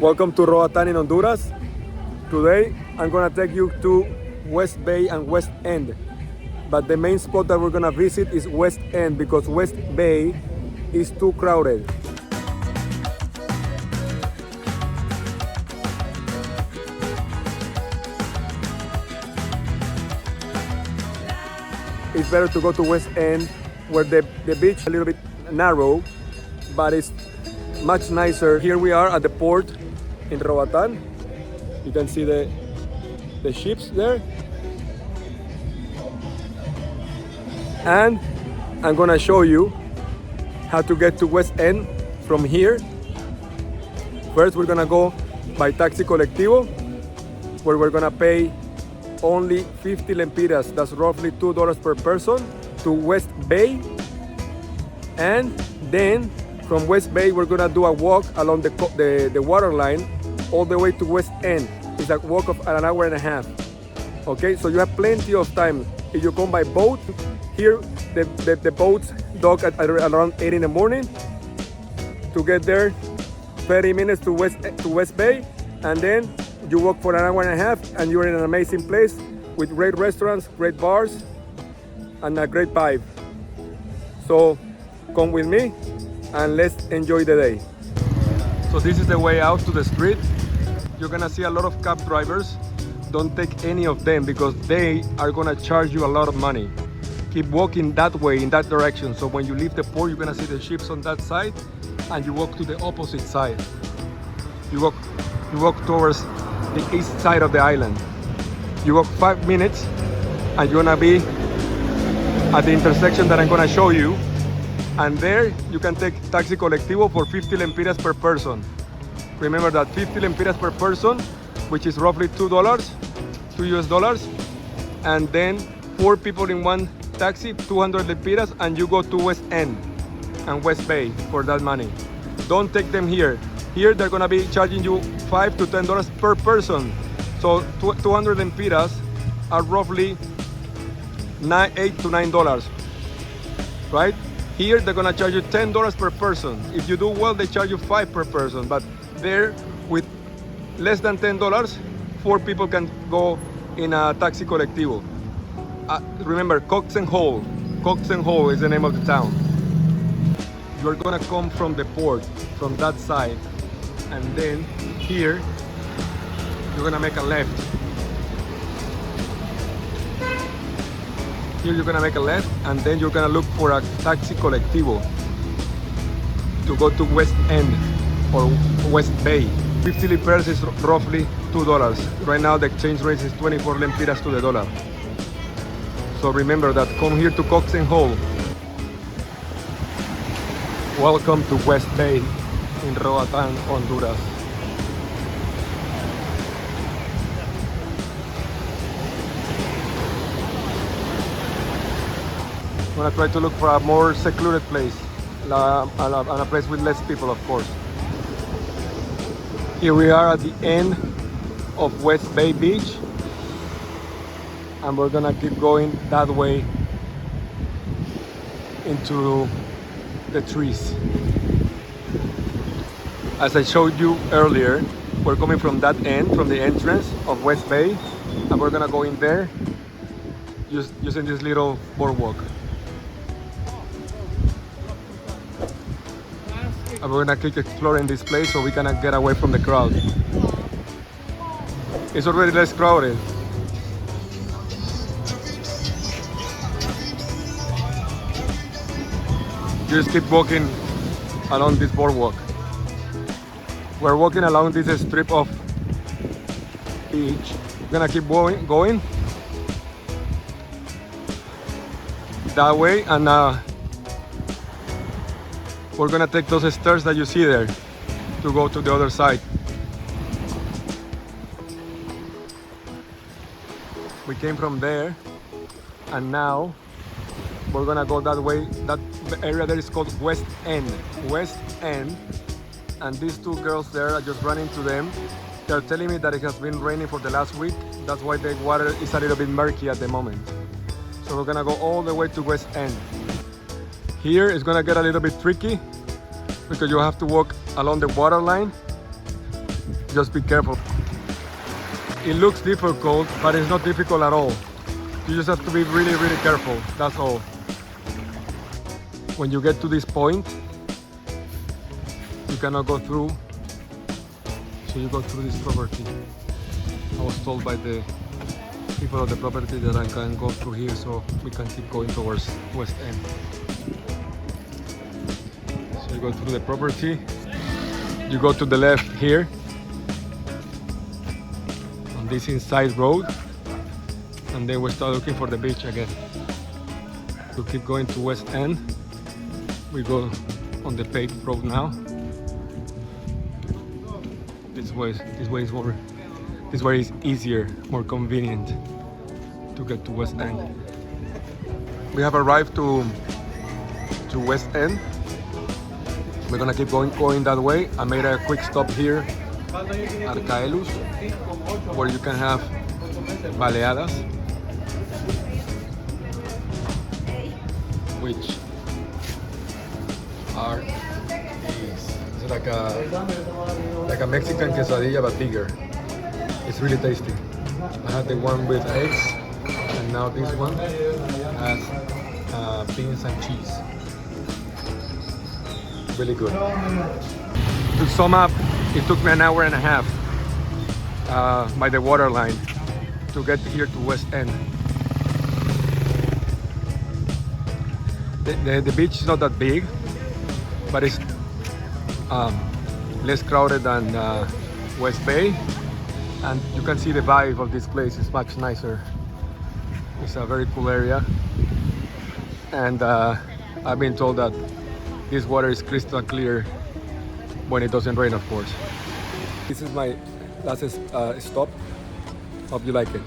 Welcome to Roatan in Honduras. Today I'm gonna take you to West Bay and West End. But the main spot that we're gonna visit is West End because West Bay is too crowded. It's better to go to West End where the beach is a little bit narrow, but it's much nicer. Here we are at the port in Roatan. You can see the ships there. And I'm gonna show you how to get to West End from here. First, we're gonna go by taxi colectivo, where we're gonna pay only 50 lempiras, that's roughly $2 per person, to West Bay. And then from West Bay, we're gonna do a walk along the water line all the way to West End. It's a walk of an hour and a half. Okay, so you have plenty of time. If you come by boat, here the boats dock at around 8 in the morning. To get there, 30 minutes to West Bay, and then you walk for an hour and a half, and you're in an amazing place with great restaurants, great bars, and a great vibe. So come with me and let's enjoy the day. So this is the way out to the street. You're gonna see a lot of cab drivers. Don't take any of them because they are gonna charge you a lot of money. Keep walking that way, in that direction. So when you leave the port, you're gonna see the ships on that side, and you walk to the opposite side. You walk towards the east side of the island. You walk 5 minutes and you're gonna be at the intersection that I'm gonna show you. And there you can take taxi colectivo for 50 lempiras per person. Remember that 50 lempiras per person, which is roughly $2, $2 US. And then 4 people in one taxi, 200 lempiras, and you go to West End and West Bay for that money. Don't take them here. Here they're gonna be charging you $5 to $10 per person. So 200 lempiras are roughly $8 to $9, right? Here they're gonna charge you $10 per person. If you do well, they charge you $5 per person. But there, with less than $10, 4 people can go in a taxi colectivo. Remember, Coxen Hole. Coxen Hole is the name of the town. You're gonna come from the port, from that side. And then here, you're gonna make a left. Here you're gonna make a left, and then you're gonna look for a taxi colectivo to go to West End or West Bay. 50 lempiras is roughly $2. Right now the exchange rate is 24 lempiras to the dollar. So remember that, come here to Coxen Hole. Welcome to West Bay in Roatan, Honduras. I'm gonna try to look for a more secluded place, and a place with less people, of course. Here we are at the end of West Bay Beach, and we're gonna keep going that way into the trees. As I showed you earlier, we're coming from that end, from the entrance of West Bay, and we're gonna go in there using this little boardwalk. And we're gonna keep exploring this place so we can get away from the crowd. It's already less crowded. You just keep walking along this boardwalk. We're walking along this strip of beach. We're gonna keep going that way, and we're gonna take those stairs that you see there to go to the other side. We came from there, and now we're gonna go that way. That area there is called West End. West End. And these 2 girls there, I just ran into them. They're telling me that it has been raining for the last week. That's why the water is a little bit murky at the moment. So we're gonna go all the way to West End. Here it's gonna get a little bit tricky because you have to walk along the water line. just be careful. It looks difficult, but it's not difficult at all. You just have to be really, really careful, that's all. When you get to this point, you cannot go through, so you go through this property. I was told by the people of the property that I can go through here, so we can keep going towards West End. So you go through the property, you go to the left here, on this inside road, and then we start looking for the beach again. We keep going to West End. We go on the paved road now. This way is easier, more convenient to get to West End. We have arrived to West End. We're gonna keep going that way. I made a quick stop here at Caelus, where you can have baleadas, which are these. It's like a Mexican quesadilla but bigger. It's really tasty. I had the one with eggs, and now this one has beans and cheese. Really good. To sum up, it took me an hour and a half by the water line to get here to West End. The beach is not that big, but it's less crowded than West Bay, and you can see the vibe of this place is much nicer. It's a very cool area, and I've been told that this water is crystal clear when it doesn't rain, of course. This is my last stop. Hope you like it.